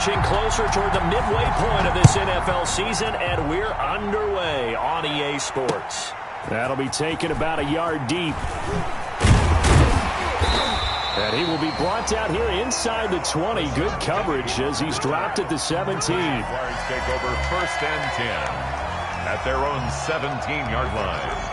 inching closer toward the midway point of this NFL season, and we're underway on EA Sports. That'll be taken about a yard deep. And he will be brought down here inside the 20. Good coverage as he's dropped at the 17. Jaguars take over 1st and 10 at their own 17-yard line.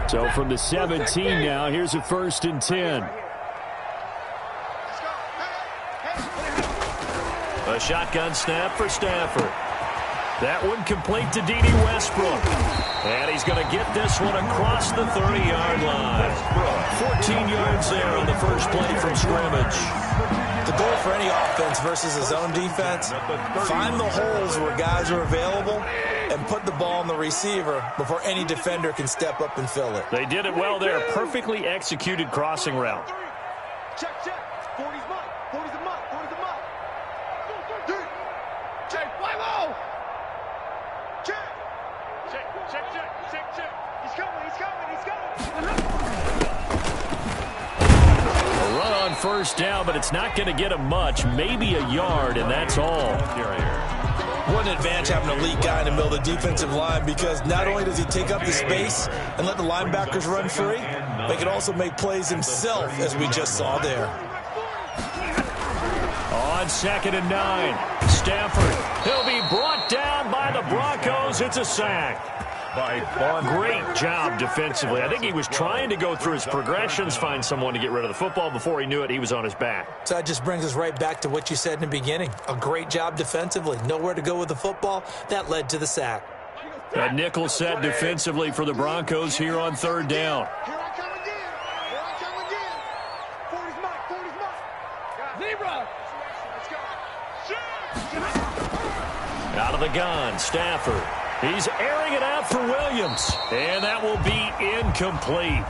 So from the 17 now, here's a 1st and 10. A shotgun snap for Stafford. That one complete to D.D. Westbrook. And he's going to get this one across the 30-yard line. 14 yards there on the first play from scrimmage. The goal for any offense versus a zone defense, find the holes where guys are available and put the ball on the receiver before any defender can step up and fill it. They did it well there. Perfectly executed crossing route. Check, check. 40's mud. 40's a mud. 40's a mud. Check. Fly low. Check. Check, check, check, check, check. He's coming. He's coming. He's coming. A run on 1st down, but it's not going to get him much. Maybe a yard, and that's all. What an advantage having an elite guy in the middle of the defensive line, because not only does he take up the space and let the linebackers run free, but he can also make plays himself, as we just saw there. On 2nd and 9, Stafford. He'll be brought down by the Broncos. It's a sack. Great job defensively. I think he was trying to go through his progressions, find someone to get rid of the football. Before he knew it, he was on his back. So that just brings us right back to what you said in the beginning. A great job defensively. Nowhere to go with the football. That led to the sack. A nickel set defensively for the Broncos here on 3rd down. Here I come again. Here I come again. 40's mud. 40's mud. Zebra. Let's go. Out of the gun, Stafford. He's airing it out for Williams, and that will be incomplete.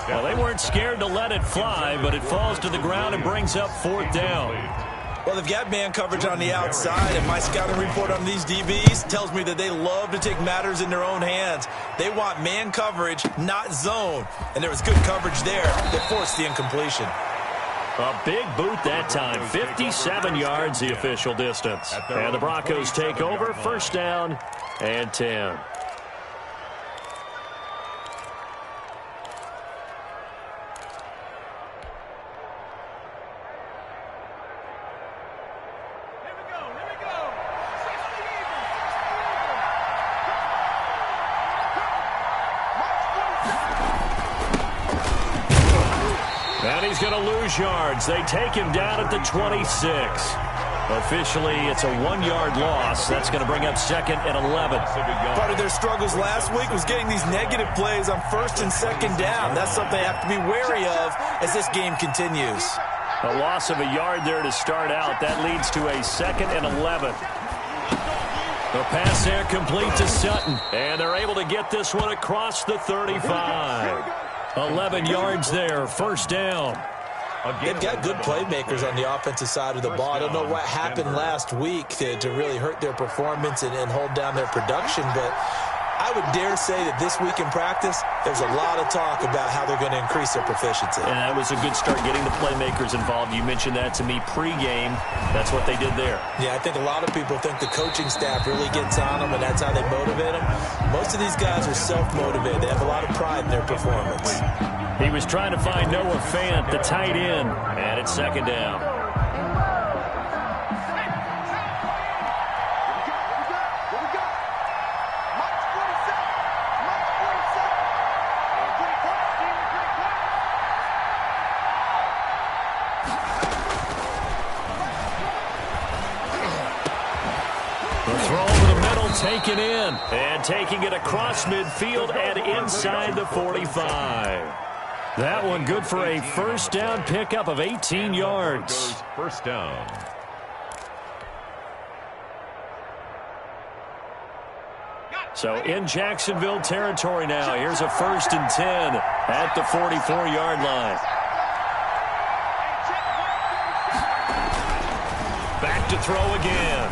Well, they weren't scared to let it fly, but it falls to the ground and brings up 4th down. Well, they've got man coverage on the outside, and my scouting report on these DBs tells me that they love to take matters in their own hands. They want man coverage, not zone, and there was good coverage there that forced the incompletion. A big boot that time, 57 yards the official distance. And the Broncos take over, 1st down and 10. And he's going to lose yards. They take him down at the 26. Officially, it's a 1-yard loss. That's going to bring up 2nd and 11. Part of their struggles last week was getting these negative plays on 1st and 2nd down. That's something they have to be wary of as this game continues. A loss of a yard there to start out. That leads to a 2nd and 11. The pass there complete to Sutton. And they're able to get this one across the 35. 11 yards there, 1st down. They've got good playmakers on the offensive side of the ball. I don't know what happened last week to really hurt their performance and hold down their production, but I would dare say that this week in practice, there's a lot of talk about how they're going to increase their proficiency. And that was a good start getting the playmakers involved. You mentioned that to me pregame. That's what they did there. Yeah, I think a lot of people think the coaching staff really gets on them, and that's how they motivate them. Most of these guys are self-motivated. They have a lot of pride in their performance. He was trying to find Noah Fant, the tight end, and it's 2nd down. Taken in and taking it across midfield and inside the 45. That one good for a 1st down pickup of 18 yards. 1st down. So in Jacksonville territory now. Here's a 1st and 10 at the 44-yard line. to throw again.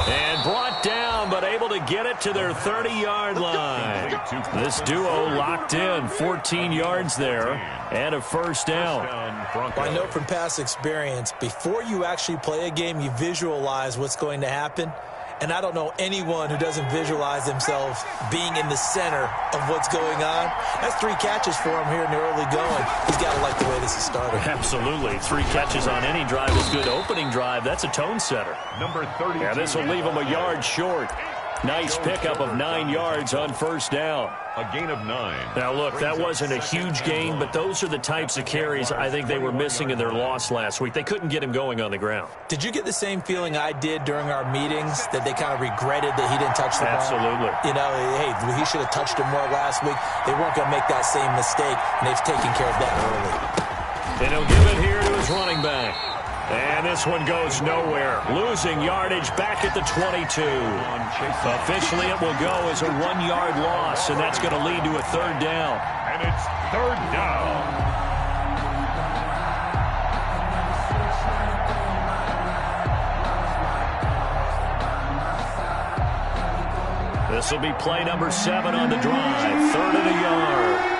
And brought down, but able to get it to their 30-yard line. This duo locked in, 14 yards there, and a first down. Well, I know from past experience, before you actually play a game, you visualize what's going to happen. And I don't know anyone who doesn't visualize themselves being in the center of what's going on. That's 3 catches for him here in the early going. He's got to like the way this is started. Absolutely. 3 catches on any drive is good. Opening drive, that's a tone setter. Number 32. Yeah, this will leave him a yard short. Nice pickup of 9 yards on first down. A gain of 9. Now, look, that wasn't a huge gain, but those are the types of carries I think they were missing in their loss last week. They couldn't get him going on the ground. Did you get the same feeling I did during our meetings, that they kind of regretted that he didn't touch the ball? Absolutely. You know, hey, he should have touched it more last week. They weren't going to make that same mistake, and they've taken care of that early. And he'll give it here to his running back. And this one goes nowhere. Losing yardage back at the 22. Officially, it will go as a 1-yard loss, and that's going to lead to a third down. And it's third down. This will be play number 7 on the drive. Third and a yard.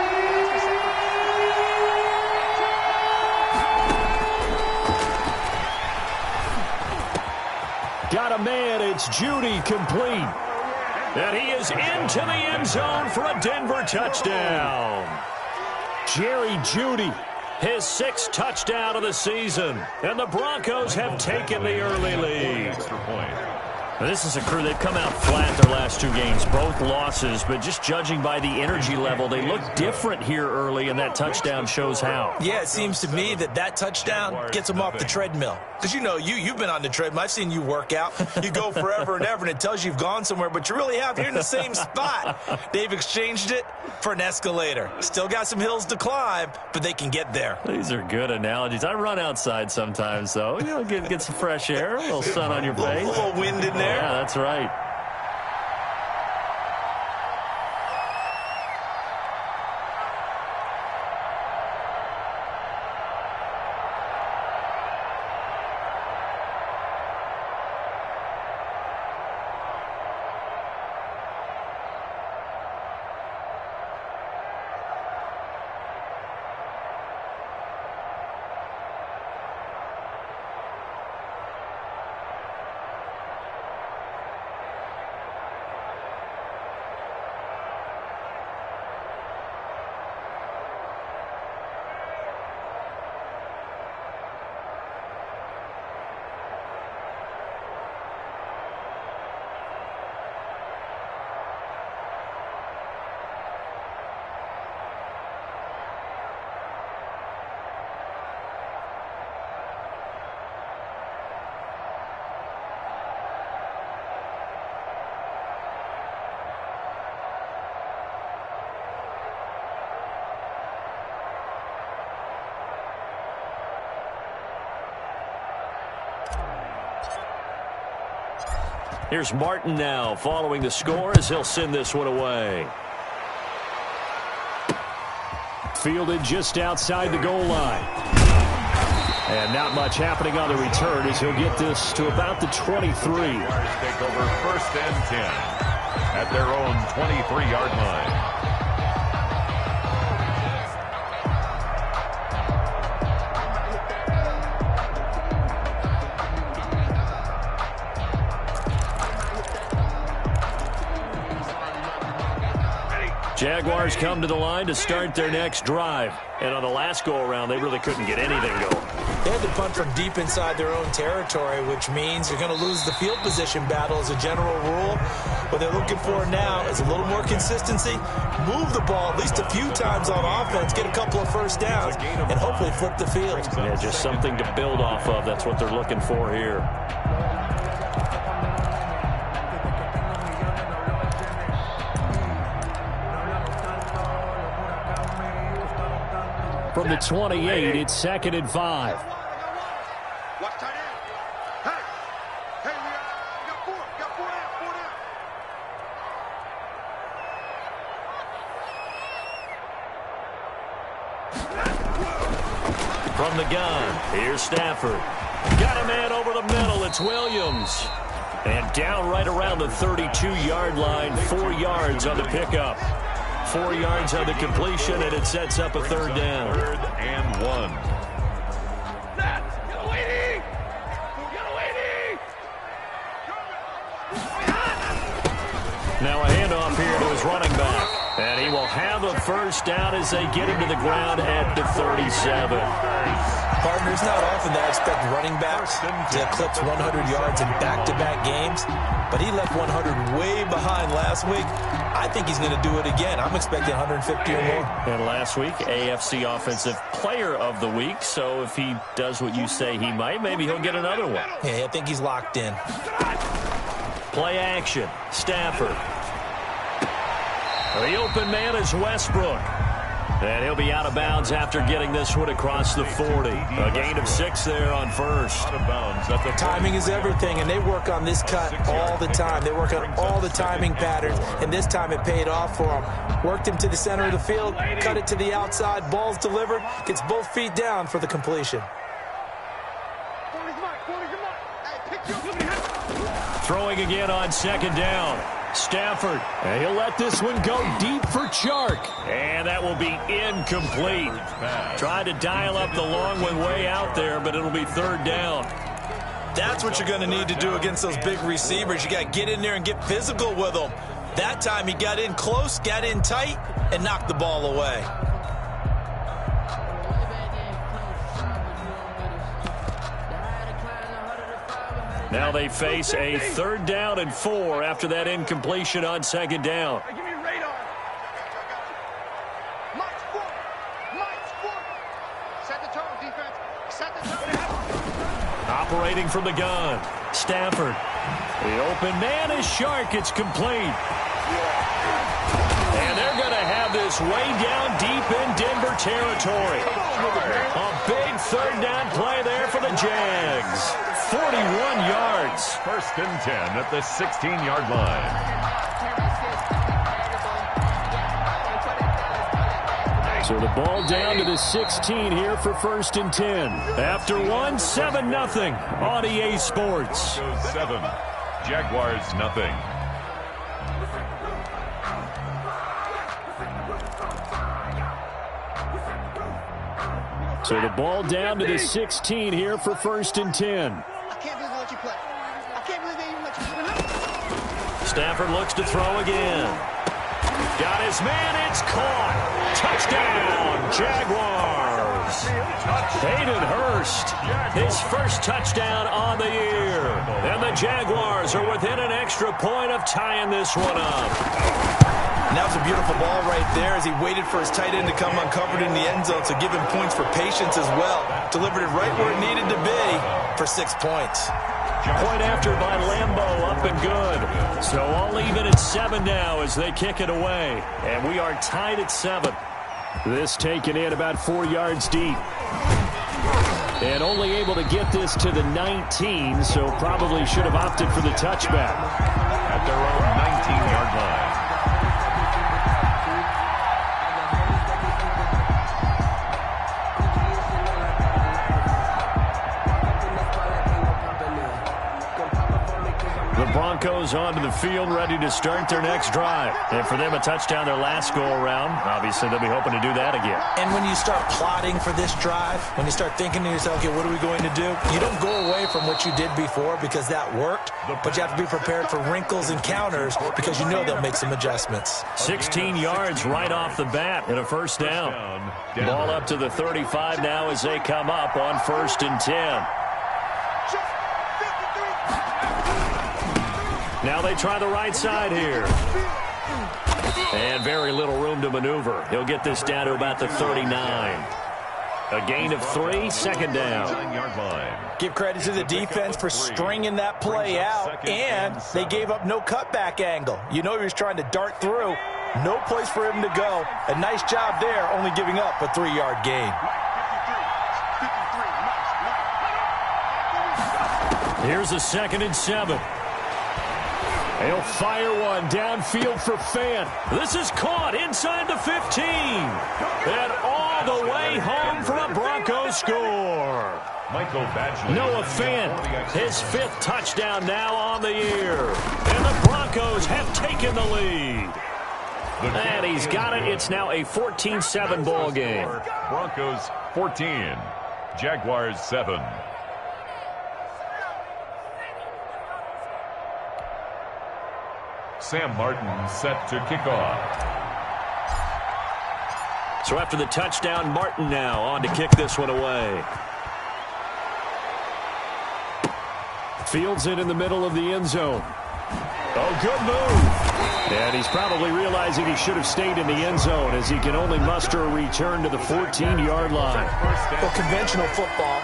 Got a man, it's Judy, complete. And he is into the end zone for a Denver touchdown. Jerry Judy, his 6th touchdown of the season. And the Broncos have taken the early lead. Extra point. This is a crew, they've come out flat their last 2 games, both losses, but just judging by the energy level, they look different here early, and that touchdown shows how. Yeah, it seems to me that touchdown gets them off the treadmill. Because, you know, you've been on the treadmill. I've seen you work out. You go forever and ever, and it tells you you've gone somewhere, but you really have. You're in the same spot. They've exchanged it for an escalator. Still got some hills to climb, but they can get there. These are good analogies. I run outside sometimes, though. You know, get some fresh air, a little sun on your face. A little wind in there. Yeah, that's right. Here's Martin now following the score as he'll send this one away. Fielded just outside the goal line. And not much happening on the return as he'll get this to about the 23. Take over first and 10 at their own 23-yard line. Jaguars come to the line to start their next drive. And on the last go-around, they really couldn't get anything going. They had to punt from deep inside their own territory, which means you're going to lose the field position battle as a general rule. What they're looking for now is a little more consistency, move the ball at least a few times on offense, get a couple of first downs, and hopefully flip the field. Yeah, just something to build off of. That's what they're looking for here. From the 28, it's 2nd and 5. Watch tight end. Hey, we got 4 down. From the gun, here's Stafford. Got a man over the middle. It's Williams. And down right around the 32-yard line. 4 yards on the pickup. 4 yards on the completion, and it sets up a third down. 3rd and 1. Now a handoff here to his running back. And he will have a first down as they get him to the ground at the 37. Partner, it's not often that I expect running backs to eclipse 100 yards in back-to-back games, but he left 100 way behind last week. I think he's going to do it again. I'm expecting 150 or more. And last week, AFC Offensive Player of the Week, so if he does what you say he might, maybe he'll get another one. Yeah, I think he's locked in. Play action. Stafford. The open man is Westbrook. And he'll be out of bounds after getting this one across the 40. A gain of 6 there on first. Out of bounds at the timing is everything, and they work on this cut all the time. They work on all the timing patterns, and this time it paid off for him. Worked him to the center of the field, cut it to the outside, ball's delivered, gets both feet down for the completion. Throwing again on second down. Stafford, and he'll let this one go deep for Chark. And that will be incomplete. Tried to dial up the long one way out there, but it'll be third down. That's what you're going to need to do against those big receivers. You got to get in there and get physical with them. That time he got in close, got in tight, and knocked the ball away. Now they face a 3rd down and 4 after that incompletion on second down. Give me radar. March forward. March forward. Set the tone, defense. Set the tone. Operating from the gun. Stafford. The open man is Chark. It's complete. And they're going to have this way down deep in Denver territory. A big 3rd down play there for the Jags. 41 yards. 1st and 10 at the 16-yard line. So the ball down to the 16 here for 1st and 10. After one, 7-0 on EA Sports. Goes 7. Jaguars nothing. So the ball down to the 16 here for 1st and 10. Stafford looks to throw again. Got his man, it's caught. Touchdown, Jaguars. Hayden Hurst, his first touchdown on the year. And the Jaguars are within an extra point of tying this one up. And that was a beautiful ball right there as he waited for his tight end to come uncovered in the end zone, so give him points for patience as well. Delivered it right where it needed to be for 6 points. Point after by Lambeau, up and good. So all even at 7 now as they kick it away. And we are tied at 7. This taken in about 4 yards deep. And only able to get this to the 19, so probably should have opted for the touchback. At their own 19-yard line. Broncos onto the field, ready to start their next drive. And for them, a touchdown their last go-around. Obviously, they'll be hoping to do that again. And when you start plotting for this drive, when you start thinking to yourself, okay, what are we going to do? You don't go away from what you did before because that worked, but you have to be prepared for wrinkles and counters because you know they'll make some adjustments. 16 yards right off the bat and a first down. Ball up to the 35 now as they come up on 1st and 10. Now they try the right side here. And very little room to maneuver. He'll get this down to about the 39. A gain of 3, second down. 9-yard line. Give credit to the defense for stringing that play out, and they gave up no cutback angle. You know he was trying to dart through. No place for him to go. A nice job there, only giving up a 3-yard gain. Here's a 2nd and 7. He'll fire one downfield for Fant. This is caught inside the 15. And all the way home for a Broncos score. Noah Fant, his 5th touchdown now on the year. And the Broncos have taken the lead. And he's got it. It's now a 14-7 ball game. Broncos 14, Jaguars 7. Sam Martin set to kick off. So after the touchdown, Martin now on to kick this one away. Fields it in the middle of the end zone. Oh, good move. And he's probably realizing he should have stayed in the end zone as he can only muster a return to the 14-yard line. Well, conventional football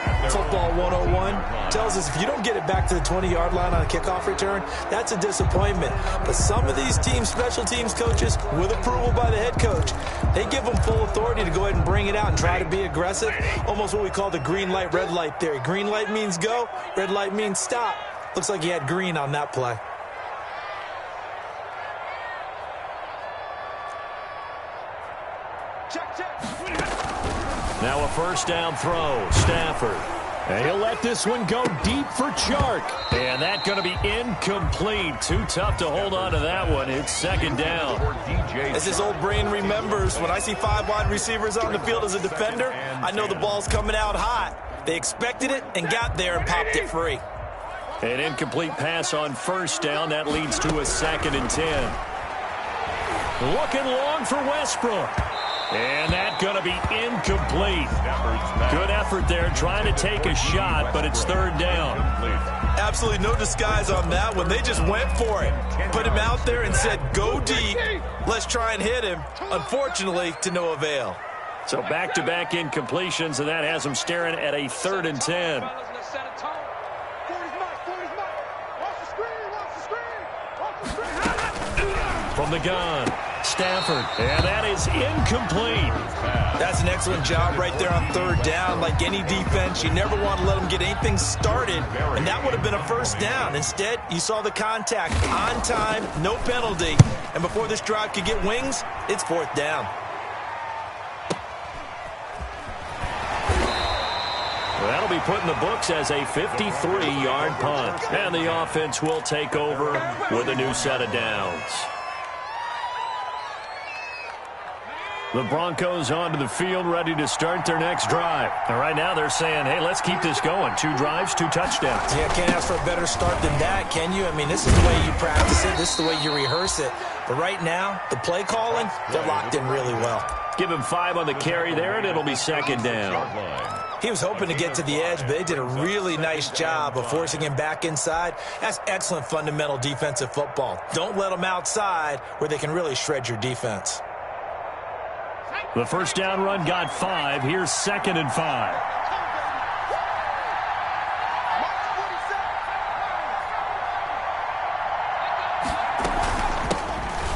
101, tells us if you don't get it back to the 20-yard line on a kickoff return, that's a disappointment. But some of these special teams coaches, with approval by the head coach, they give them full authority to go ahead and bring it out and try to be aggressive. Almost what we call the green light, red light theory. Green light means go, red light means stop. Looks like he had green on that play. Now a first down throw, Stafford. And he'll let this one go deep for Chark. And that's going to be incomplete. Too tough to hold on to that one. It's second down. As his old brain remembers, when I see 5 wide receivers on the field as a defender, I know the ball's coming out hot. They expected it and got there and popped it free. An incomplete pass on first down. That leads to a 2nd and 10. Looking long for Westbrook. And that's going to be incomplete. Good effort there trying to take a shot, but it's 3rd down. Absolutely no disguise on that one. They just went for it. Put him out there and said, go deep. Let's try and hit him. Unfortunately, to no avail. So back-to-back incompletions, and that has him staring at a 3rd and 10. From the gun, Stafford, and that is incomplete. That's an excellent job right there on 3rd down. Like any defense, you never want to let them get anything started, and that would have been a first down. Instead, you saw the contact on time, no penalty, and before this drive could get wings, it's 4th down. Well, that'll be put in the books as a 53-yard punt, and the offense will take over with a new set of downs. The Broncos onto the field, ready to start their next drive. And right now they're saying, hey, let's keep this going. 2 drives, 2 touchdowns. Yeah, can't ask for a better start than that, can you? I mean, this is the way you practice it. This is the way you rehearse it. But right now, the play calling, they're locked in really well. Give him 5 on the carry there, and it'll be 2nd down. He was hoping to get to the edge, but they did a really nice job of forcing him back inside. That's excellent fundamental defensive football. Don't let them outside where they can really shred your defense. The first down run got 5. Here's 2nd and 5.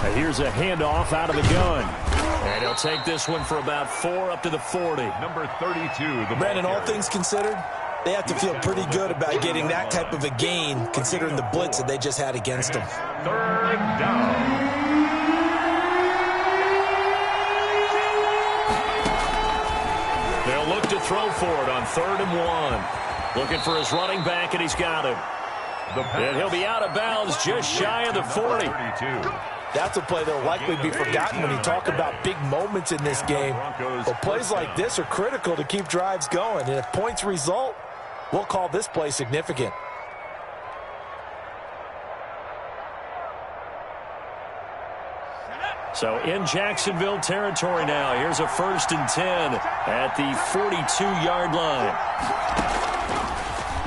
And here's a handoff out of the gun. And he'll take this one for about 4 up to the 40. Number 32. Brandon, all things considered, they have to feel pretty good about getting that type of a gain, considering the blitz that they just had against them. 3rd down. They'll look to throw for it on 3rd and 1. Looking for his running back, and he's got him. And he'll be out of bounds just shy of the 40. That's a play that will likely be forgotten when you talk about big moments in this game. But plays like this are critical to keep drives going. And if points result, we'll call this play significant. So in Jacksonville territory now. Here's a 1st and 10 at the 42-yard line.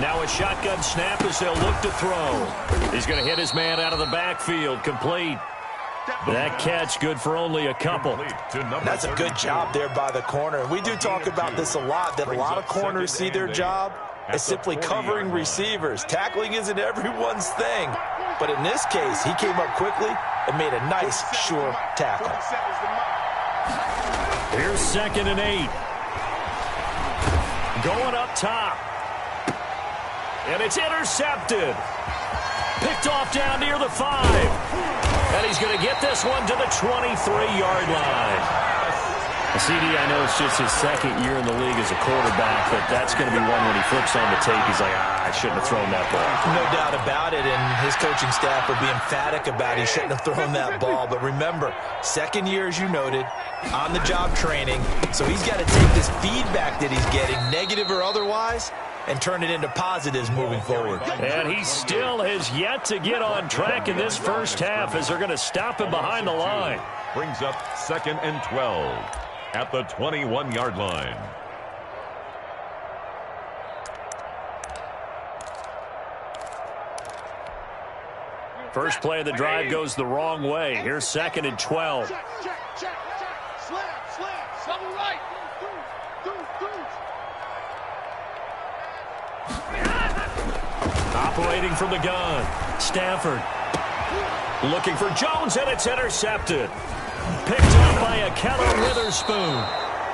Now a shotgun snap as they'll look to throw. He's going to hit his man out of the backfield. Complete. That catch good for only a couple. That's a good job there by the corner. And we do talk about this a lot, that a lot of corners see their job as simply covering receivers. Tackling isn't everyone's thing. But in this case, he came up quickly and made a nice, sure tackle. Here's 2nd and 8. Going up top. And it's intercepted. Picked off down near the 5. And he's going to get this one to the 23-yard line. CD, I know it's just his second year in the league as a quarterback, but that's going to be one when he flips on the tape, he's like, I shouldn't have thrown that ball. No doubt about it, and his coaching staff will be emphatic about he shouldn't have thrown that ball. But remember, second year, as you noted, on-the-job training, so he's got to take this feedback that he's getting, negative or otherwise, and turn it into positives moving forward. And he still has yet to get on track in this first half as they're going to stop him behind the line. Brings up 2nd and 12 at the 21-yard line. First play of the drive goes the wrong way. Here's 2nd and 12. Check. Slam. Double right. Operating from the gun. Stafford looking for Jones, and it's intercepted. Picked up by a Keller Witherspoon.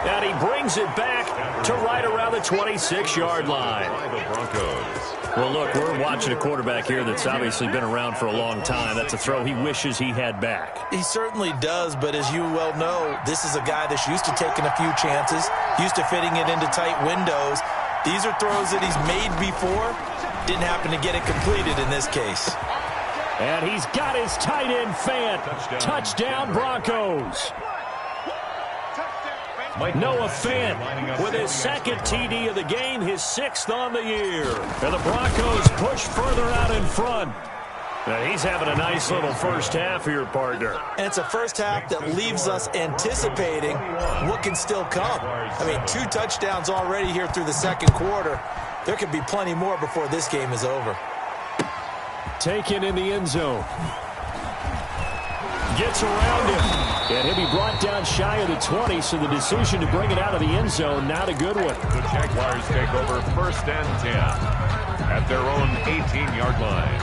And he brings it back to right around the 26-yard line. Well, look, we're watching a quarterback here that's obviously been around for a long time. That's a throw he wishes he had back. He certainly does, but as you well know, this is a guy that's used to taking a few chances, used to fitting it into tight windows. These are throws that he's made before. Didn't happen to get it completed in this case. And he's got his tight end Fant. Touchdown Broncos. Noah Fant with his second TD of the game, his 6th on the year. And the Broncos push further out in front. Now he's having a nice little first half here, partner. And it's a first half that leaves us anticipating what can still come. I mean, 2 touchdowns already here through the second quarter. There could be plenty more before this game is over. Taken in the end zone. Gets around him. And he'll be brought down shy of the 20, so the decision to bring it out of the end zone, not a good one. The Jaguars take over 1st and 10 at their own 18-yard line.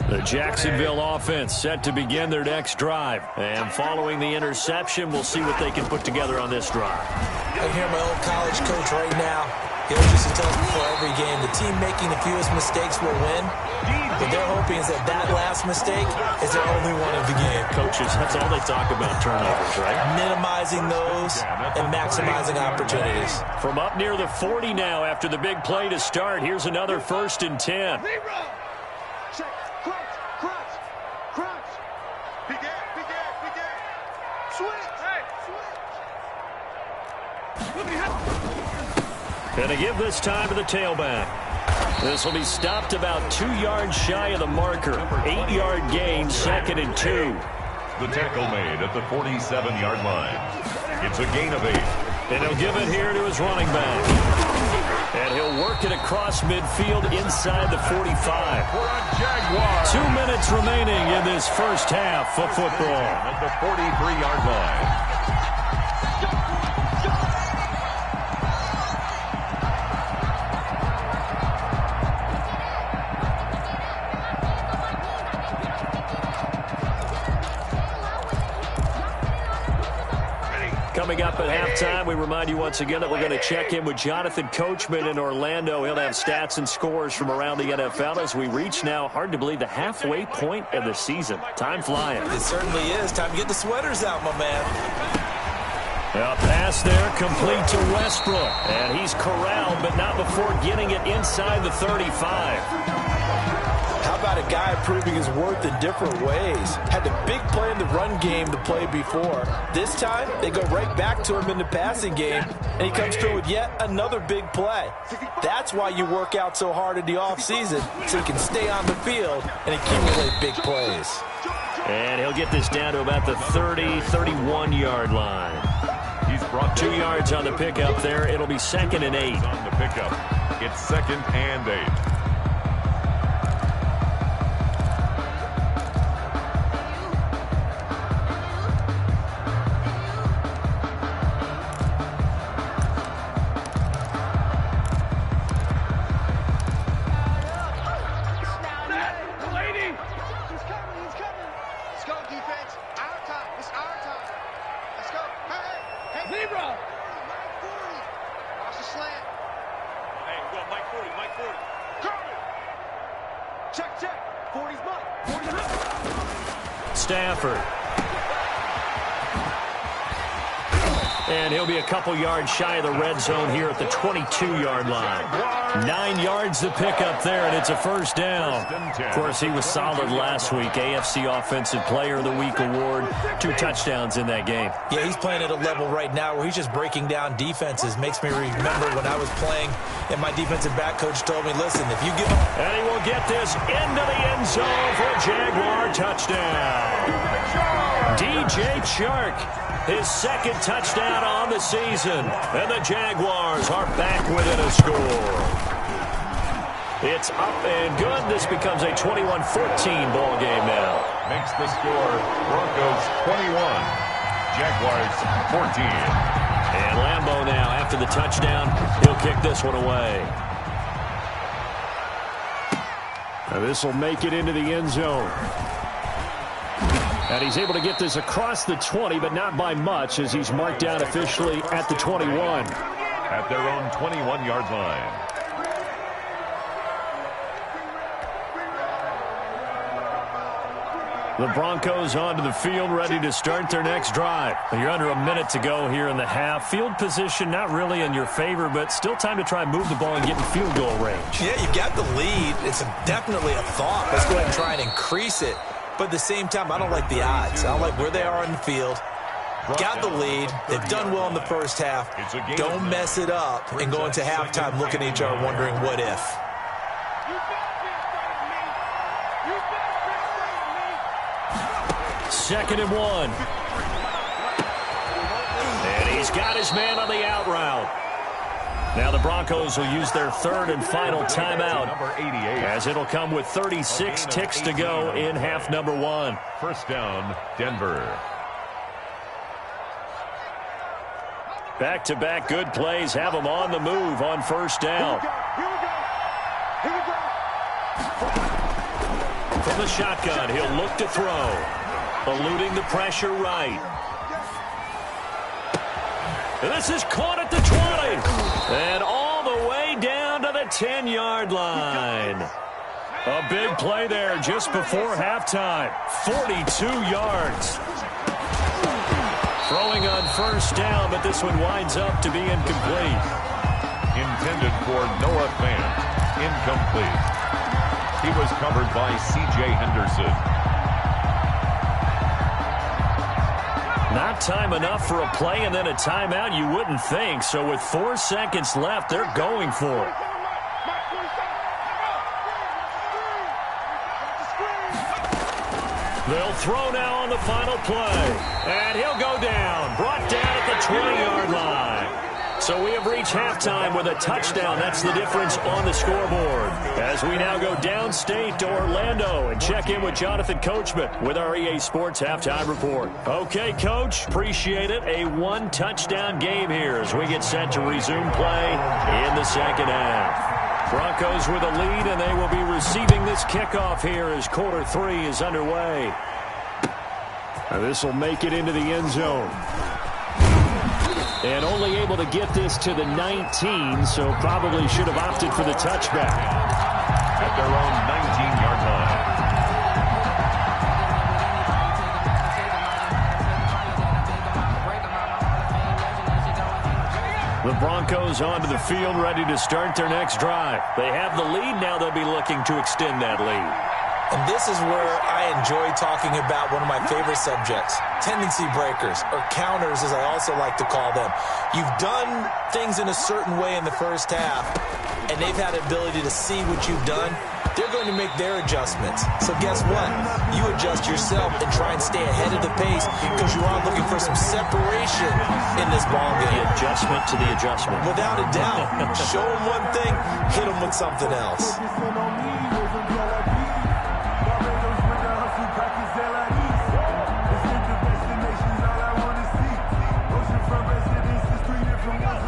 The Jacksonville offense set to begin their next drive. And following the interception, we'll see what they can put together on this drive. I hear my old college coach right now. He always used to tell us before every game, the team making the fewest mistakes will win. What they're hoping is that last mistake is their only one of the game. Coaches, that's all they talk about, turnovers, right? Minimizing those and maximizing opportunities. From up near the 40 now after the big play to start, here's another 1st and 10. Check. Crunch. Big air. Switch. Gonna give this time to the tailback. This will be stopped about 2 yards shy of the marker. 8-yard gain, 2nd and 2. The tackle made at the 47-yard line. It's a gain of 8. And he'll give it here to his running back. And he'll work it across midfield inside the 45. 2 minutes remaining in this first half of football. At the 43-yard line. Coming up at halftime, we remind you once again that we're going to check in with Jonathan Coachman in Orlando. He'll have stats and scores from around the NFL as we reach now, hard to believe, the halfway point of the season. Time flying. It certainly is. Time to get the sweaters out, my man. A pass there complete to Westbrook. And he's corralled, but not before getting it inside the 35. How about a guy proving his worth in different ways? Had the big play in the run game the play before. This time, they go right back to him in the passing game, and he comes through with yet another big play. That's why you work out so hard in the offseason, so you can stay on the field and accumulate big plays. And he'll get this down to about the 30, 31-yard line. He's brought 2 yards on the pickup there. It'll be 2nd and 8. On the pickup, it's 2nd and 8. Stafford. And he'll be a couple yards shy of the red zone here at the 22-yard line. 9 yards to pick up there, and it's a first down. Of course, he was solid last week. AFC Offensive Player of the Week award. 2 touchdowns in that game. Yeah, he's playing at a level right now where he's just breaking down defenses. Makes me remember when I was playing and my defensive back coach told me, listen, if you give him... And he will get this into the end zone for a Jaguar touchdown. DJ Chark. His second touchdown on the season. And the Jaguars are back within a score. It's up and good. This becomes a 21-14 ball game now. Makes the score Broncos 21, Jaguars 14. And Lambeau now, after the touchdown, he'll kick this one away. Now this will make it into the end zone. And he's able to get this across the 20, but not by much, as he's marked down officially at the 21. At their own 21-yard line. The Broncos onto the field, ready to start their next drive. You're under a minute to go here in the half. Field position not really in your favor, but still time to try and move the ball and get in field goal range. Yeah, you got the lead. It's definitely a thought. Let's go ahead and try and increase it. But at the same time, I don't like the odds. I don't like where they are in the field. Got the lead. They've done well in the first half. Don't mess it up and go into halftime looking at each other wondering what if. Second and 1. And he's got his man on the out route. Now the Broncos will use their third and final timeout, as it'll come with 36 ticks to go in half number 1. First down, Denver. Back-to-back good plays have them on the move on first down. From the shotgun, he'll look to throw. Eluding the pressure right. And this is caught at the 20. And all the way down to the 10-yard line. A big play there just before halftime. 42 yards. Throwing on first down, but this one winds up to be incomplete. Intended for Noah Fant. Incomplete. He was covered by C.J. Henderson. Not time enough for a play and then a timeout, you wouldn't think. So with 4 seconds left, they're going for it. They'll throw now on the final play. And he'll go down. Brought down at the 20-yard line. So we have reached halftime with a touchdown. That's the difference on the scoreboard. As we now go downstate to Orlando and check in with Jonathan Coachman with our EA Sports Halftime Report. Okay, Coach, appreciate it. A 1-touchdown game here as we get set to resume play in the second half. Broncos with a lead, and they will be receiving this kickoff here as quarter 3 is underway. This will make it into the end zone. And only able to get this to the 19, so probably should have opted for the touchback. At their own 19-yard line. The Broncos onto the field, ready to start their next drive. They have the lead. Now they'll be looking to extend that lead. And this is where I enjoy talking about one of my favorite subjects, tendency breakers, or counters as I also like to call them. You've done things in a certain way in the first half, and they've had the ability to see what you've done. They're going to make their adjustments. So guess what? You adjust yourself and try and stay ahead of the pace because you are looking for some separation in this ball game. The adjustment to the adjustment. Without a doubt. Show them one thing, hit them with something else.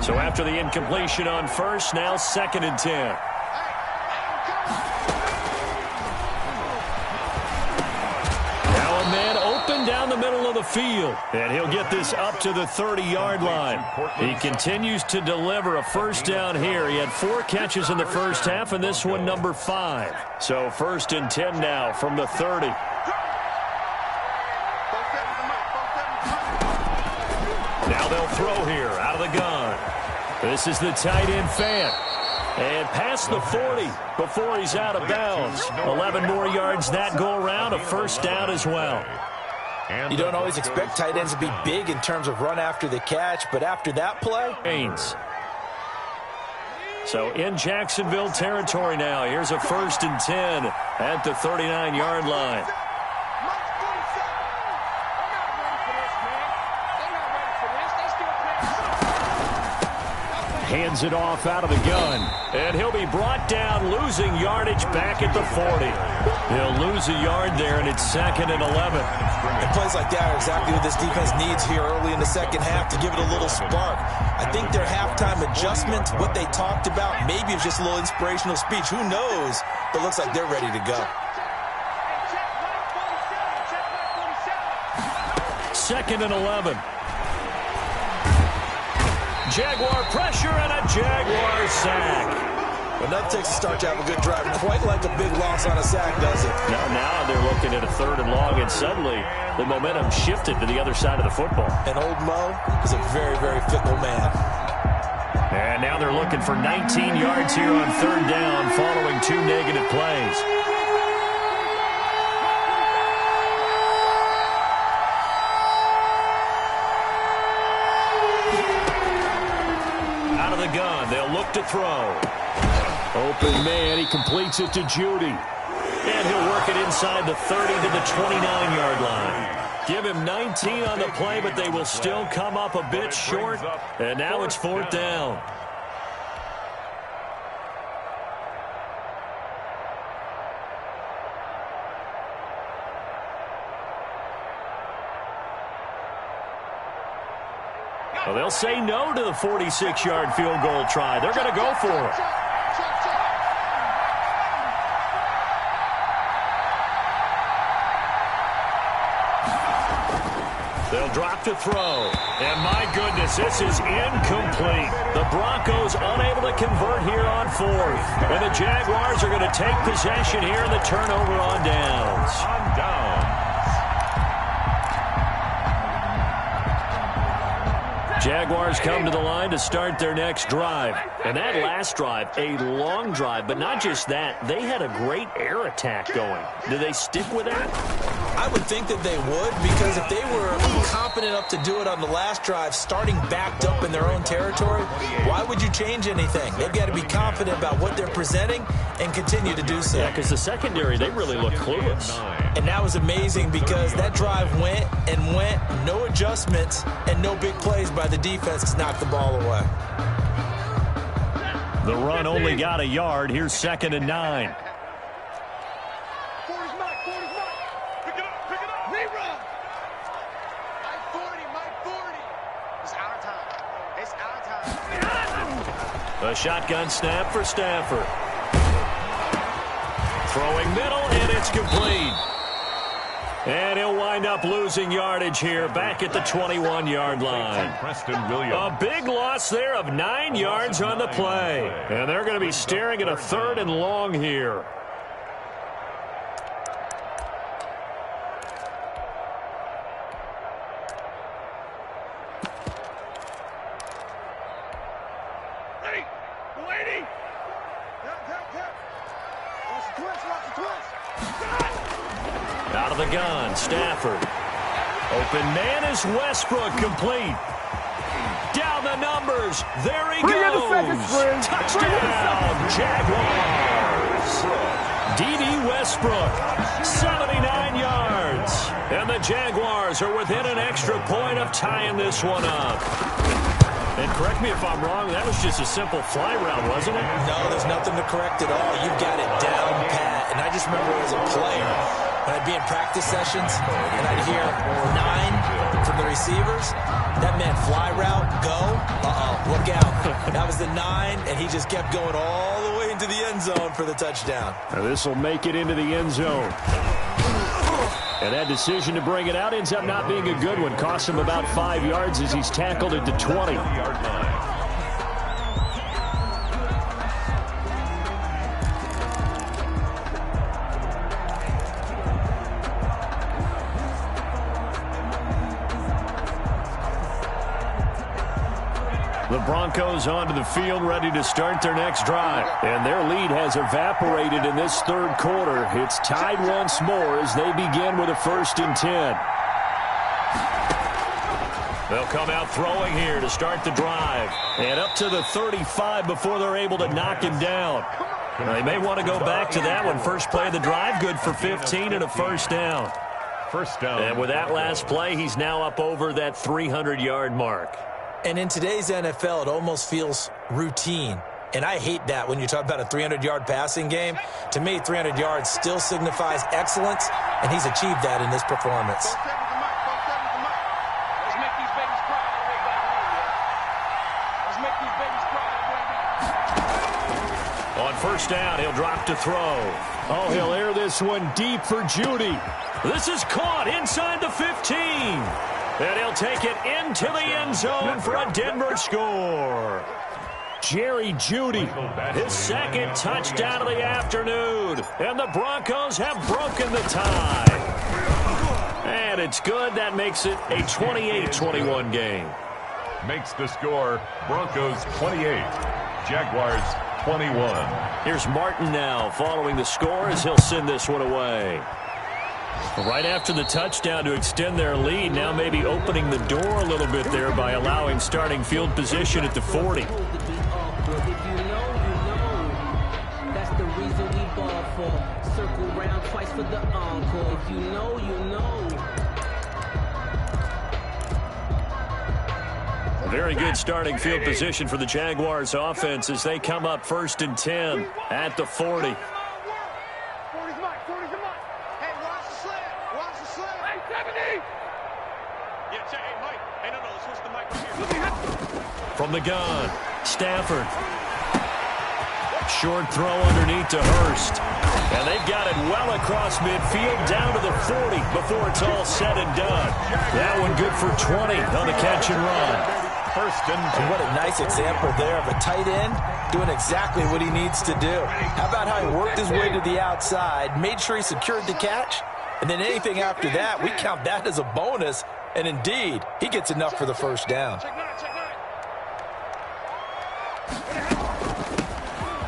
So after the incompletion on first, now 2nd and 10. Now a man open down the middle of the field. And he'll get this up to the 30-yard line. He continues to deliver a first down here. He had 4 catches in the first half, and this one number 5. So 1st and 10 now from the 30. throw here out of the gun. This is the tight end Fant. And past the 40 before he's out of bounds. 11 more yards that go around, a first down as well. You don't always expect tight ends to be big in terms of run after the catch, but after that play. So in Jacksonville territory now. Here's a 1st and 10 at the 39-yard line. Hands it off out of the gun. And he'll be brought down, losing yardage back at the 40. He'll lose a yard there, and it's 2nd and 11. And plays like that are exactly what this defense needs here early in the second half to give it a little spark. I think their halftime adjustment, what they talked about, maybe it's just a little inspirational speech. Who knows? But looks like they're ready to go. 2nd and 11. Jaguar pressure and a Jaguar sack. Well, nothing takes a start to have a good drive. Quite like a big loss on a sack, does it? Now they're looking at a 3rd and long, and suddenly the momentum shifted to the other side of the football. And old Mo is a very, very fickle man. And now they're looking for 19 yards here on 3rd down following 2 negative plays. Gun. They'll look to throw. Open man. He completes it to Judy. And he'll work it inside the 30 to the 29-yard line. Give him 19 on the play, but they will still come up a bit short. And now it's 4th down. Well, they'll say no to the 46-yard field goal try. They're going to go for it. They'll drop to throw. And my goodness, this is incomplete. The Broncos unable to convert here on 4th. And the Jaguars are going to take possession here in the turnover on downs. Jaguars come to the line to start their next drive. And that last drive, a long drive, but not just that. They had a great air attack going. Do they stick with that? I would think that they would, because if they were competent enough to do it on the last drive, starting backed up in their own territory, why would you change anything? They've got to be confident about what they're presenting and continue to do so. Yeah, because the secondary, they really look clueless. And that was amazing because that drive went and went, no adjustments, and no big plays by the defense to knock the ball away. The run only got a yard. Here's 2nd and 9. A shotgun snap for Stafford. Throwing middle, and it's complete. And he'll wind up losing yardage here back at the 21-yard line. A big loss there of 9 yards on the play. And they're going to be staring at a 3rd and long here. Out of the gun, Stafford. Open man is Westbrook, complete. Down the numbers. There he goes. Touchdown, Jaguars. D.D. Westbrook, 79 yards. And the Jaguars are within an extra point of tying this one up. And correct me if I'm wrong, that was just a simple fly route, wasn't it? No, there's nothing to correct at all. You've got it down pat. And I just remember as a player, when I'd be in practice sessions and I'd hear 9 from the receivers, that meant fly route, go, look out. That was the 9, and he just kept going all the way into the end zone for the touchdown. Now this will make it into the end zone. And that decision to bring it out ends up not being a good one. Costs him about 5 yards as he's tackled at the 20-yard line. The Broncos onto the field, ready to start their next drive. And their lead has evaporated in this third quarter. It's tied once more as they begin with a 1st and 10. They'll come out throwing here to start the drive. And up to the 35 before they're able to knock him down. They may want to go back to that one. First play of the drive, good for 15 and a 1st down. First down. And with that last play, he's now up over that 300-yard mark. And in today's NFL, it almost feels routine. And I hate that when you talk about a 300-yard passing game. To me, 300 yards still signifies excellence, and he's achieved that in this performance. Let's make these babies cry all the way back home, Let's make these babies cry all the way back. On 1st down, he'll drop to throw. Oh, he'll air this one deep for Judy. This is caught inside the 15. And he'll take it into the end zone for a Denver score. Jerry Jeudy, his 2nd touchdown of the afternoon. And the Broncos have broken the tie. And it's good. That makes it a 28-21 game. Makes the score Broncos 28, Jaguars 21. Here's Martin now following the score as he'll send this one away. Right after the touchdown to extend their lead, now maybe opening the door a little bit there by allowing starting field position at the 40. If you know, you know. That's the reason we ball for. Circle round twice for the encore. If you know, you know. Very good starting field position for the Jaguars offense as they come up 1st and 10 at the 40. 40's Mike. Hey, watch the sled. Hey, 70. Yeah, check. Hey, Mike. Hey, no, switch the mic right here. From the gun, Stafford. Short throw underneath to Hurst. And they've got it well across midfield down to the 40 before it's all said and done. That one good for 20 on the catch and run. 1st and 10. And what a nice example there of a tight end doing exactly what he needs to do. How about how he worked his way to the outside, made sure he secured the catch, and then anything after that, we count that as a bonus. And indeed, he gets enough for the 1st down. Check nine.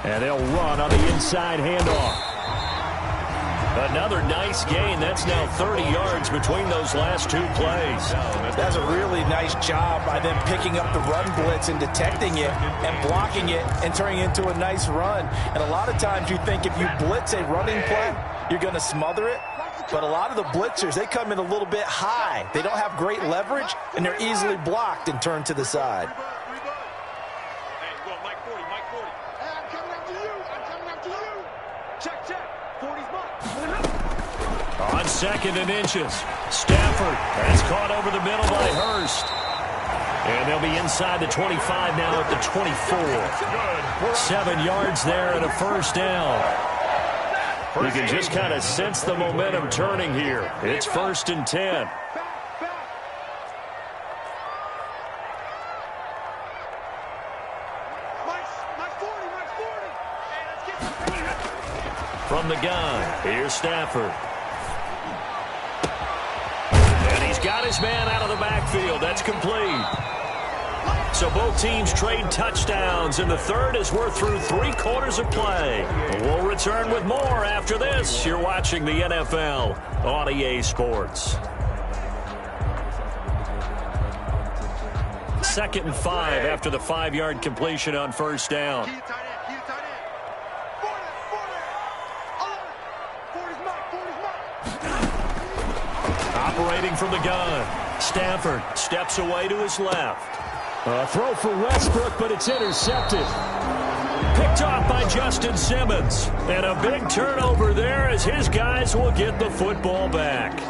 And they'll run on the inside handoff. Another nice gain. That's now 30 yards between those last 2 plays. That's a really nice job by them picking up the run blitz and detecting it and blocking it and turning it into a nice run. And a lot of times you think if you blitz a running play, you're going to smother it. But a lot of the blitzers, they come in a little bit high. They don't have great leverage, and they're easily blocked and turned to the side. Hey, go, Mike 40. Hey, I'm coming after you. Check. 40's Mike. On 2nd and inches, Stafford has caught over the middle by Hurst. And they'll be inside the 25 now at the 24. 7 yards there and a 1st down. You can just kind of sense the momentum turning here. It's 1st and 10. Mike 40. Hey, let's get From the gun, here's Stafford. And he's got his man out of the backfield. That's complete. So both teams trade touchdowns, and the third as we're through 3/4 of play. We'll return with more after this. You're watching the NFL on EA Sports. 2nd and 5 after the 5-yard completion on 1st down. Key to tight end. 40's Mike. Operating from the gun, Stafford steps away to his left. A throw for Westbrook, but it's intercepted. Picked off by Justin Simmons. And a big turnover there as his guys will get the football back.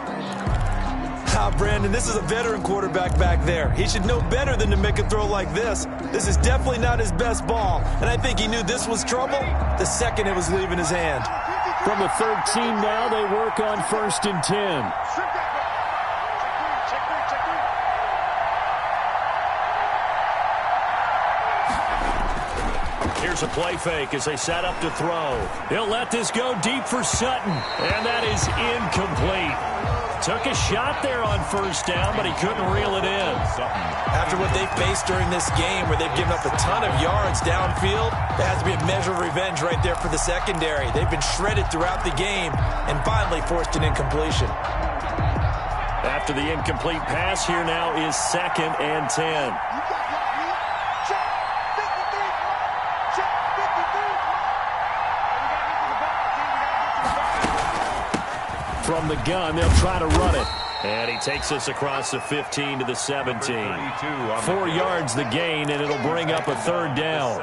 Brandon, this is a veteran quarterback back there. He should know better than to make a throw like this. This is definitely not his best ball, and I think he knew this was trouble the second it was leaving his hand. From the 13 now, they work on 1st and 10. Check three. Here's a play fake as they set up to throw. He'll let this go deep for Sutton, and that is incomplete. took a shot there on first down, but he couldn't reel it in. After what they faced during this game where they've given up a ton of yards downfield, there has to be a measure of revenge right there for the secondary. They've been shredded throughout the game and finally forced an incompletion. After the incomplete pass, here now is 2nd and 10. From the gun, they'll try to run it. And he takes us across the 15 to the 17. 4 yards the gain, and it'll bring up a 3rd down.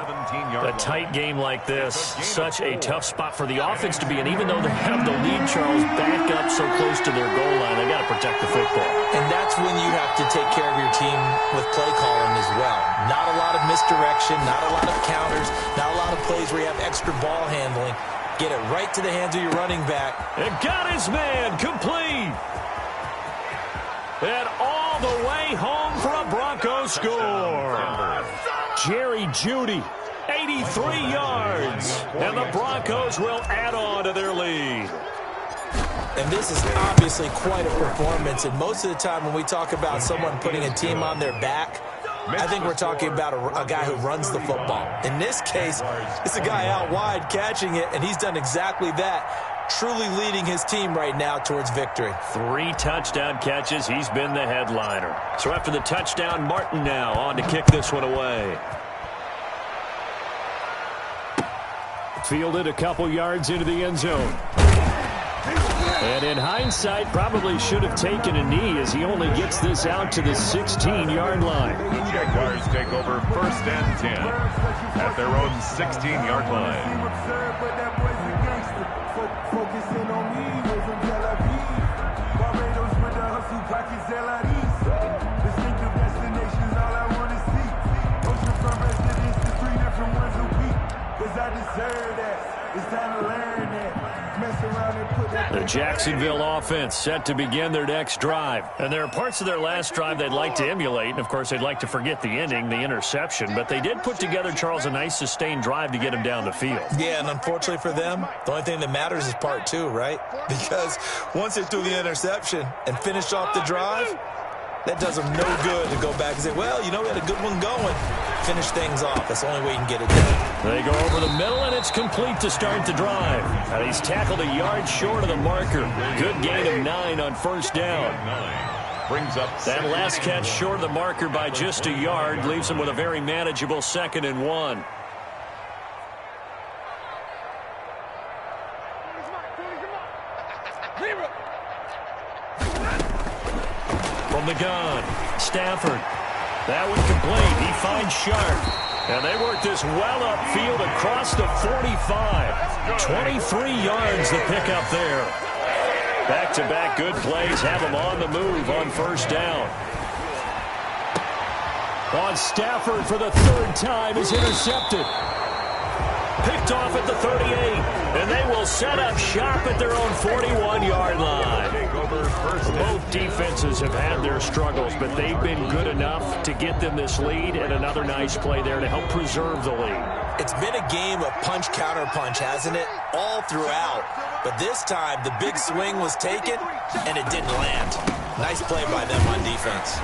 A tight game like this, such a tough spot for the offense to be in. Even though they have the lead, Charles, back up so close to their goal line, they got to protect the football. And that's when you have to take care of your team with play calling as well. Not a lot of misdirection, not a lot of counters, not a lot of plays where you have extra ball handling. Get it right to the hands of your running back. And got his man complete. And all the way home for a Broncos score. Jerry Jeudy, 83 yards. And the Broncos will add on to their lead. And this is obviously quite a performance. And most of the time when we talk about someone putting a team on their back, I think we're talking about a guy who runs the football. In this case, it's a guy out wide catching it, and he's done exactly that, truly leading his team right now towards victory. 3 touchdown catches. He's been the headliner. So after the touchdown, Martin now on to kick this one away. Fielded a couple yards into the end zone. And in hindsight, probably should have taken a knee as he only gets this out to the 16-yard line. The Jaguars take over 1st and 10 at their own 16-yard line. The Jacksonville offense set to begin their next drive. And there are parts of their last drive they'd like to emulate. And, of course, they'd like to forget the ending, the interception. But they did put together, Charles, a nice sustained drive to get him down the field. Yeah, and unfortunately for them, the only thing that matters is part 2, right? Because once they threw the interception and finished off the drive, that does them no good to go back and say, well, you know, we had a good one going. Finish things off. That's the only way you can get it done. They go over the middle, and it's complete to start the drive. And he's tackled a yard short of the marker. Good gain of 9 on first down. Brings up that last catch short of the marker by just a yard leaves him with a very manageable 2nd and 1. From the gun, Stafford. That one complete. He finds Sharp. And they work this well upfield across the 45. 23 yards the pickup there. Back-to-back good plays have him on the move on first down. On Stafford for the 3rd time is intercepted. Picked off at the 38. And they will set up shop at their own 41-yard line. Both defenses have had their struggles, but they've been good enough to get them this lead, and another nice play there to help preserve the lead. It's been a game of punch-counter-punch, hasn't it? All throughout. But this time, the big swing was taken, and it didn't land. Nice play by them on defense.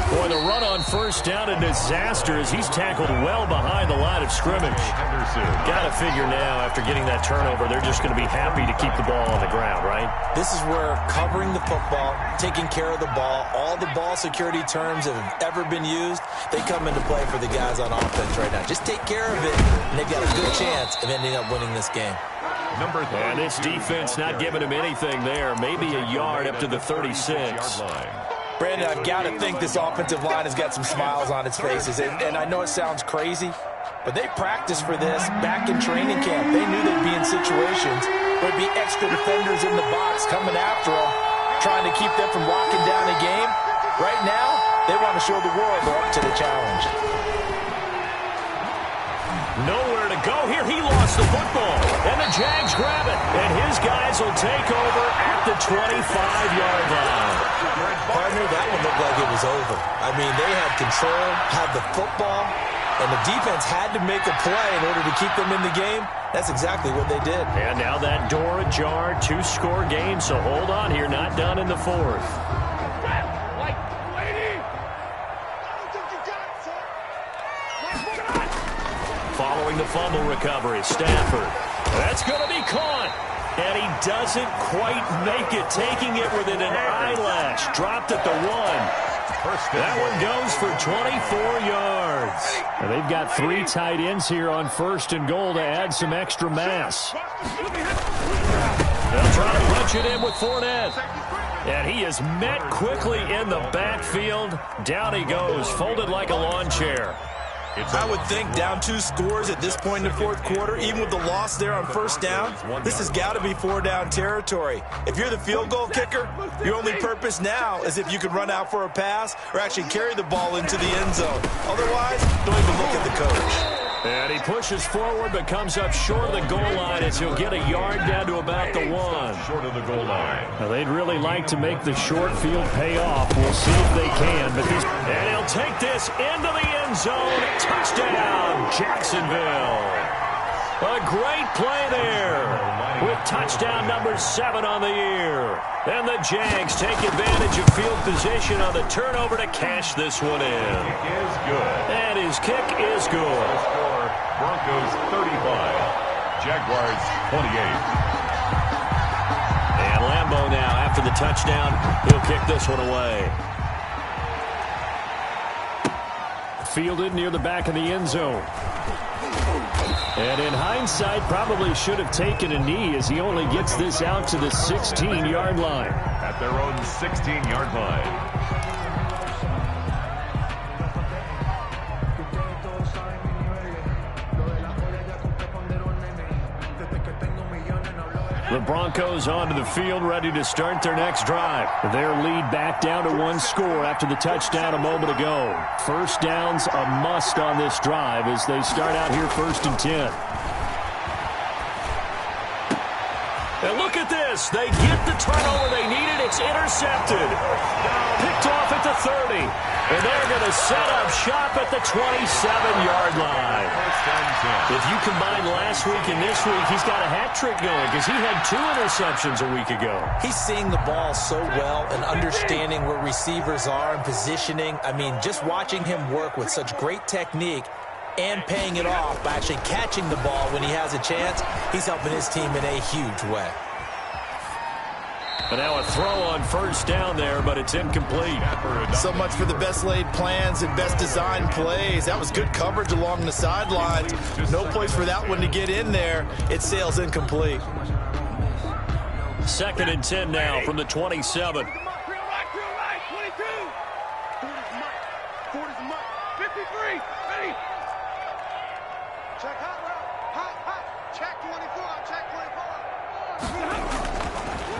Boy, the run on first down, a disaster as he's tackled well behind the line of scrimmage. Got to figure now, after getting that turnover, they're just going to be happy to keep the ball on the ground, right? This is where covering the football, taking care of the ball, all the ball security terms that have ever been used, they come into play for the guys on offense right now. Just take care of it, and they've got a good chance of ending up winning this game. And this defense not giving him anything there. Maybe a yard up to the 36. Brandon, I've got to think this offensive line has got some smiles on its faces. And I know it sounds crazy, but they practiced for this back in training camp. They knew they'd be in situations where there'd be extra defenders in the box coming after them, trying to keep them from locking down a game. Right now, they want to show the world they're up to the challenge. Nowhere to go here. He lost the football. And the Jags grab it. And his guys will take over at the 25-yard line. Partner, that one looked like it was over. I mean, they had control, had the football, and the defense had to make a play in order to keep them in the game. That's exactly what they did. And now that door ajar, 2-score game, so hold on here, not done in the fourth. Following the fumble recovery, Stafford. That's going to be caught. And he doesn't quite make it, taking it within an eyelash. Dropped at the 1. That one goes for 24 yards. Now they've got 3 tight ends here on 1st and goal to add some extra mass. They'll try to punch it in with Fournette. And he is met quickly in the backfield. Down he goes, folded like a lawn chair. I would think down 2 scores at this point in the fourth quarter, even with the loss there on 1st down, this has got to be 4-down territory. If you're the field goal kicker, your only purpose now is if you can run out for a pass or actually carry the ball into the end zone. Otherwise, don't even look at the coach. And he pushes forward but comes up short of the goal line as he'll get a yard down to about the 1. Short of the goal line. Now they'd really like to make the short field pay off. We'll see if they can. And he'll take this into the end zone. Touchdown, Jacksonville. A great play there with touchdown number 7 on the year. And the Jags take advantage of field position on the turnover to cash this one in. Kick is good. And his kick is good. Score, Broncos 35, Jaguars 28. And Lambeau now, after the touchdown, he'll kick this one away. Fielded near the back of the end zone. And in hindsight, probably should have taken a knee as he only gets this out to the 16-yard line. At their own 16-yard line. The Broncos onto the field, ready to start their next drive. Their lead back down to 1 score after the touchdown a moment ago. 1st down's a must on this drive as they start out here 1st and 10. And look at this. They get the turnover they needed. It's intercepted. Picked off at the 30. And they're going to set up shop at the 27-yard line. If you combine last week and this week, he's got a hat trick going because he had 2 interceptions a week ago. He's seeing the ball so well and understanding where receivers are and positioning. I mean, just watching him work with such great technique and paying it off by actually catching the ball when he has a chance, he's helping his team in a huge way. But now a throw on 1st down there, but it's incomplete. So much for the best laid plans and best designed plays. That was good coverage along the sidelines. No place for that one to get in there. It sails incomplete. 2nd and 10 now from the 27.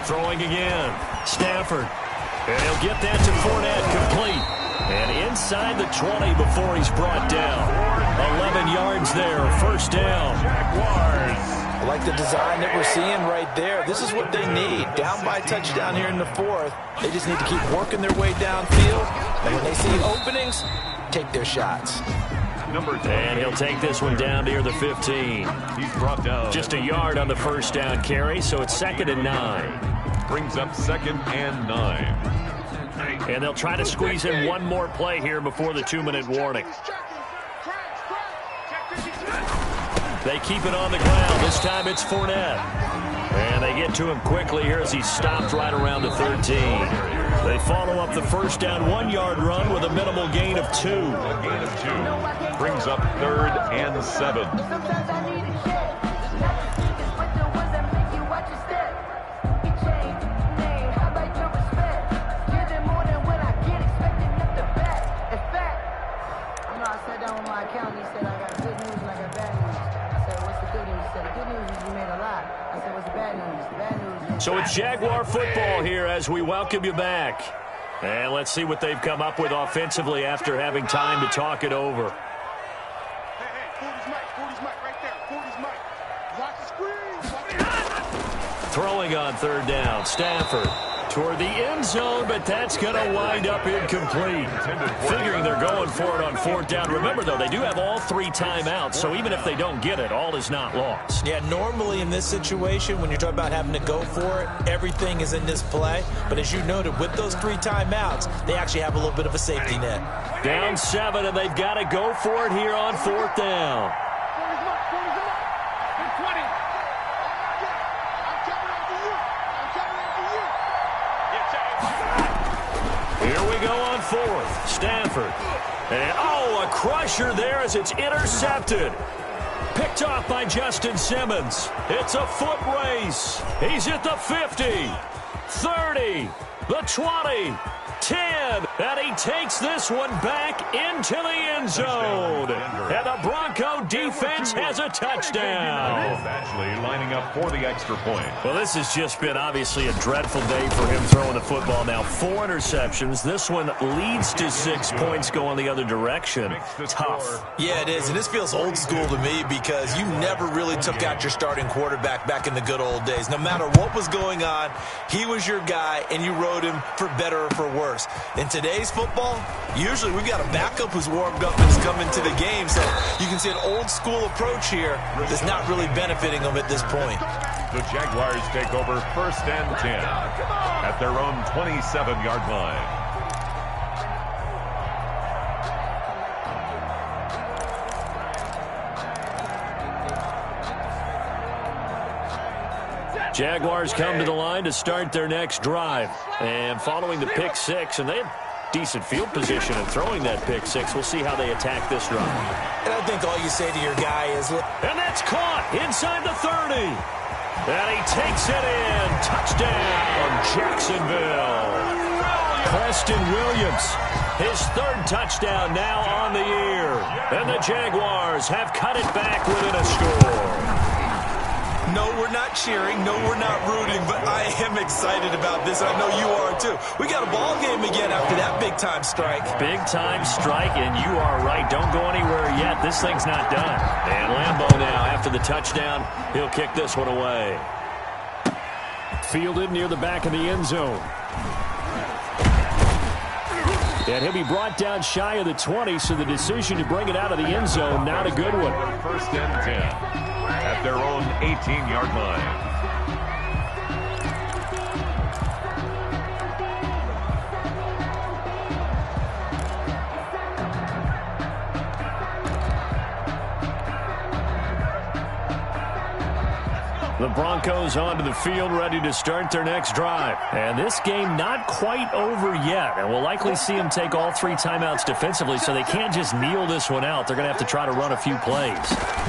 Throwing again. Stafford. And he'll get that to Fournette, complete. And inside the 20 before he's brought down. 11 yards there, 1st down. Jaguars. I like the design that we're seeing right there. This is what they need. Down by touchdown here in the 4th. They just need to keep working their way downfield. And when they see openings, take their shots. And he'll take this one down near the 15. He's brought down. Just a yard on the 1st down carry, so it's 2nd and 9. Brings up 2nd and 9. And they'll try to squeeze in one more play here before the 2-minute warning. They keep it on the ground. This time it's Fournette. And they get to him quickly here as he stopped right around the 13. They follow up the 1st down 1-yard run with a minimal gain of 2. A gain of 2. Brings up 3rd and 7. So it's Jaguar football here as we welcome you back. And let's see what they've come up with offensively after having time to talk it over. Throwing on 3rd down, Stafford. toward the end zone, but that's going to wind up incomplete. Figuring they're going for it on fourth down. Remember, though, they do have all 3 timeouts, so even if they don't get it, all is not lost. Yeah, normally in this situation, when you're talking about having to go for it, everything is in this play. But as you noted, with those 3 timeouts, they actually have a little bit of a safety net. Down 7, and they've got to go for it here on fourth down. Here we go on fourth. Stafford. And, a crusher there as it's intercepted. Picked off by Justin Simmons. It's a foot race. He's at the 50, 30, the 20, 10, and he takes this one back into the end zone. And the Bronco defense has a touchdown. Actually lining up for the extra point. Well, this has just been obviously a dreadful day for him throwing the football. Now 4 interceptions. This one leads to 6 points going the other direction. Tough. Yeah, it is, and this feels old school to me because you never really took out your starting quarterback back in the good old days. No matter what was going on, he was your guy, and you rode him for better or for worse. In today's football, usually we've got a backup who's warmed up and is coming to the game, so you can see an old school approach here that's not really benefiting them at this point. The Jaguars take over first and 10 at their own 27-yard line. Jaguars come to the line to start their next drive. And following the pick 6, and they had decent field position in throwing that pick 6. We'll see how they attack this drive. And I think all you say to your guy is, and that's caught inside the 30. And he takes it in. Touchdown, Jacksonville. Preston Williams, his 3rd touchdown now on the year. And the Jaguars have cut it back within a score. No, we're not cheering. No, we're not rooting. But I am excited about this. I know you are, too. We got a ball game again after that big-time strike. Big-time strike, and you are right. Don't go anywhere yet. This thing's not done. And Lambeau now, after the touchdown, he'll kick this one away. Fielded near the back of the end zone. And he'll be brought down shy of the 20, so the decision to bring it out of the end zone, not a good one. First and 10 at their own 18-yard line. The Broncos onto the field, ready to start their next drive. And this game not quite over yet. And we'll likely see them take all 3 timeouts defensively, so they can't just kneel this one out. They're going to have to try to run a few plays.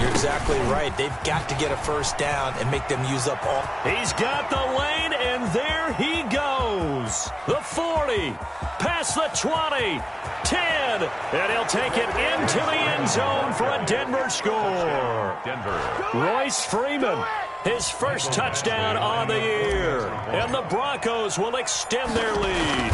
You're exactly right. They've got to get a first down and make them use up all. He's got the lane, and there he goes. The 40, past the 20, 10, and he'll take it into the end zone for a Denver score. Royce Freeman, his first touchdown on the year. And the Broncos will extend their lead.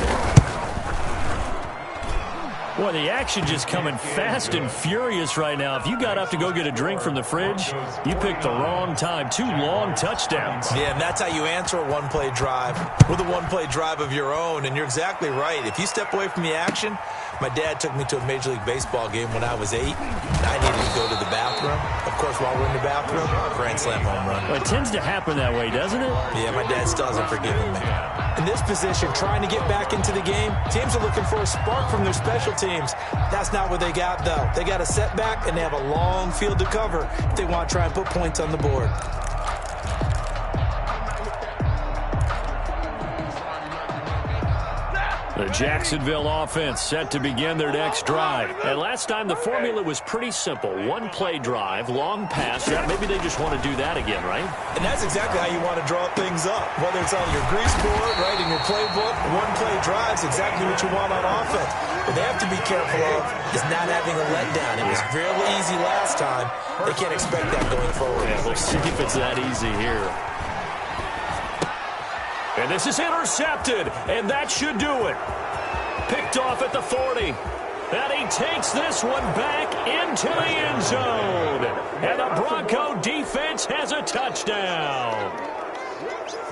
Boy, the action just coming fast and furious right now. If you got up to go get a drink from the fridge, you picked the wrong time. 2 long touchdowns. Yeah, and that's how you answer a one-play drive with a one-play drive of your own. And you're exactly right. If you step away from the action, my dad took me to a Major League Baseball game when I was 8. I needed to go to the bathroom. Of course, while we're in the bathroom, grand slam home run. Well, it tends to happen that way, doesn't it? Yeah, my dad still hasn't forgiven me. In this position, trying to get back into the game, teams are looking for a spark from their special teams. That's not what they got, though. They got a setback, and they have a long field to cover if they want to try and put points on the board. The Jacksonville offense set to begin their next drive. And last time the formula was pretty simple. 1-play drive, long pass. Yeah, maybe they just want to do that again, right? And that's exactly how you want to draw things up. Whether it's on your grease board, right, in your playbook, 1-play drive is exactly what you want on offense. What they have to be careful of is not having a letdown. It was fairly easy last time. They can't expect that going forward. Yeah, we'll see if it's that easy here. And this is intercepted, and that should do it. Picked off at the 40. And he takes this one back into the end zone. And the Bronco defense has a touchdown.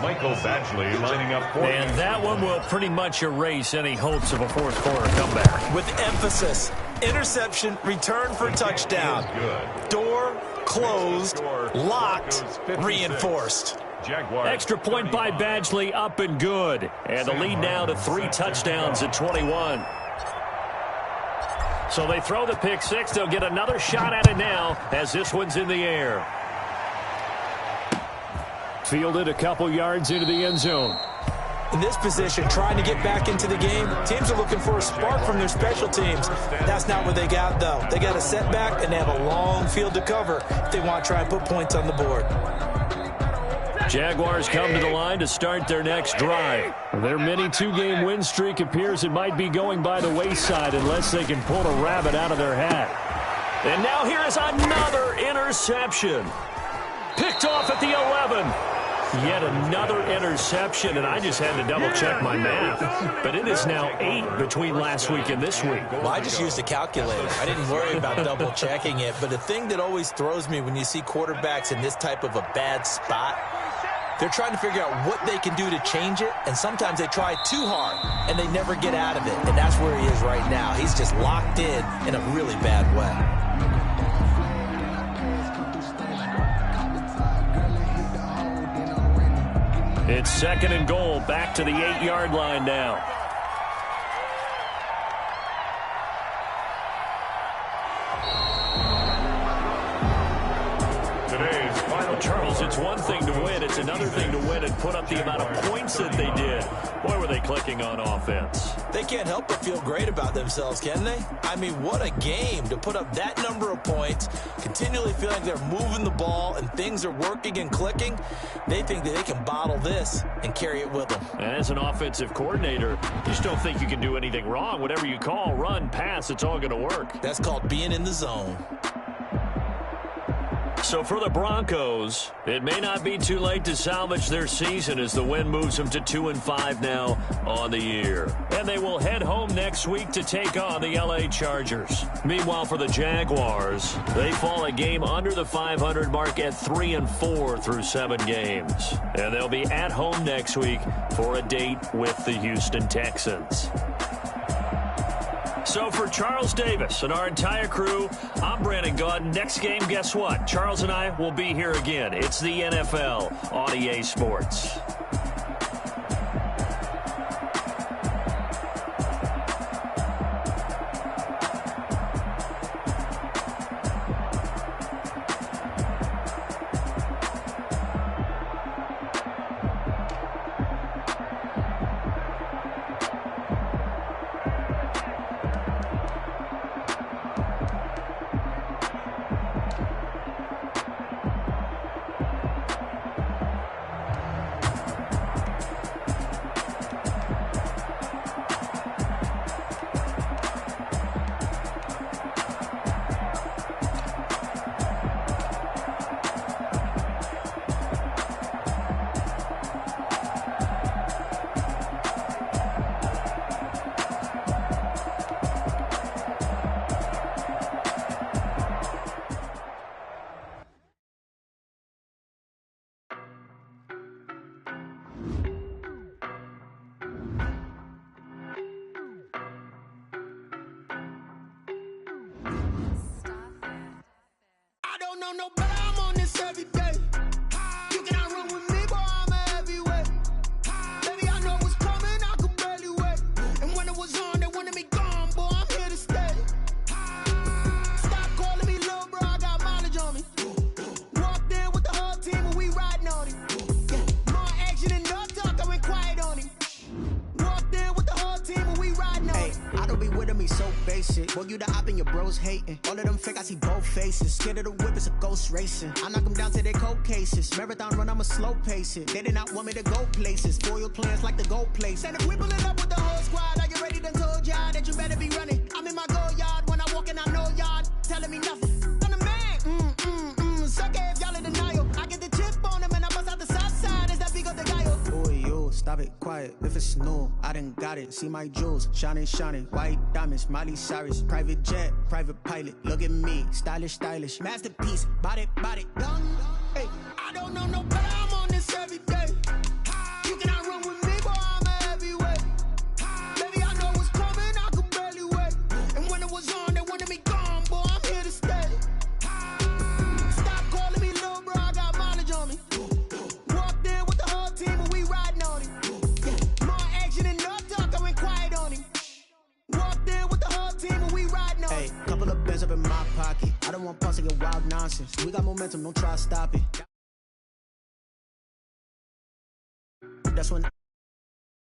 Michael Badgley lining up for And that one will pretty much erase any hopes of a fourth quarter comeback. With emphasis, interception, return for touchdown. Good. Door closed, locked, reinforced. Jaguars. Extra point by Badgley, up and good. And the lead now to 3 touchdowns at 21. So they throw the pick six. They'll get another shot at it now as this one's in the air. Fielded a couple yards into the end zone. In this position, trying to get back into the game, teams are looking for a spark from their special teams. That's not what they got, though. They got a setback, and they have a long field to cover if they want to try and put points on the board. Jaguars come to the line to start their next drive. Their mini 2-game win streak appears it might be going by the wayside unless they can pull a rabbit out of their hat. And now here is another interception. Picked off at the 11. Yet another interception, and I just had to double-check my math. But it is now 8 between last week and this week. Well, I just used a calculator. I didn't worry about double-checking it. But the thing that always throws me when you see quarterbacks in this type of a bad spot, they're trying to figure out what they can do to change it, and sometimes they try too hard, and they never get out of it. And that's where he is right now. He's just locked in a really bad way. It's 2nd and goal, back to the 8-yard line now. Today's final. Charles, it's one thing to win. It's another thing to win and put up the amount of points that they did. Boy, were they clicking on offense. They can't help but feel great about themselves, can they? I mean, what a game to put up that number of points, continually feeling they're moving the ball and things are working and clicking. They think that they can bottle this and carry it with them. And as an offensive coordinator, you just don't think you can do anything wrong. Whatever you call, run, pass, it's all going to work. That's called being in the zone. So for the Broncos, it may not be too late to salvage their season as the win moves them to 2-5 now on the year. And they will head home next week to take on the LA Chargers. Meanwhile, for the Jaguars, they fall a game under the 500 mark at 3-4 through 7 games. And they'll be at home next week for a date with the Houston Texans. So for Charles Davis and our entire crew, I'm Brandon Gaudin. Next game, guess what? Charles and I will be here again. It's the NFL on EA Sports. No, but I'm on this every day. You cannot run with me, boy, I'm a heavyweight. Baby, I know what's coming, I could barely wait. And when it was on, they wanted me gone, boy, I'm here to stay. Stop calling me little bro, I got mileage on me. Walked in with the whole team and we riding on it. Yeah. More action and no talk, I went quiet on it. Walked in with the whole team and we riding on it. I don't be with me so basic. Boy, you the op and your bros hating. All of them fake, I see both faces. Scared of the whip, it's a ghost racing. I knock them down to their cold cases. Marathon run, I'ma slow pace it. They did not want me to go places. Spoiled plans like the gold place. And if we pulling up with the whole squad, are you ready? Done told y'all that you better be running. I'm in my go yard. When I walk in, I know y'all telling me nothing. I'm the man. Suck it if y'all in denial. I get the chip on them and I bust out the south side. Is that big of the guy? Boy, yo, stop it, quiet. If it's new, I done got it. See my jewels, shining, shining. White diamonds, Miley Cyrus. Private jet, private pilot. Look at me, stylish, stylish. Masterpiece, body, done. Hey, I don't know no better, I'm on this every day. nonsense. We got momentum, don't try to stop it. That's when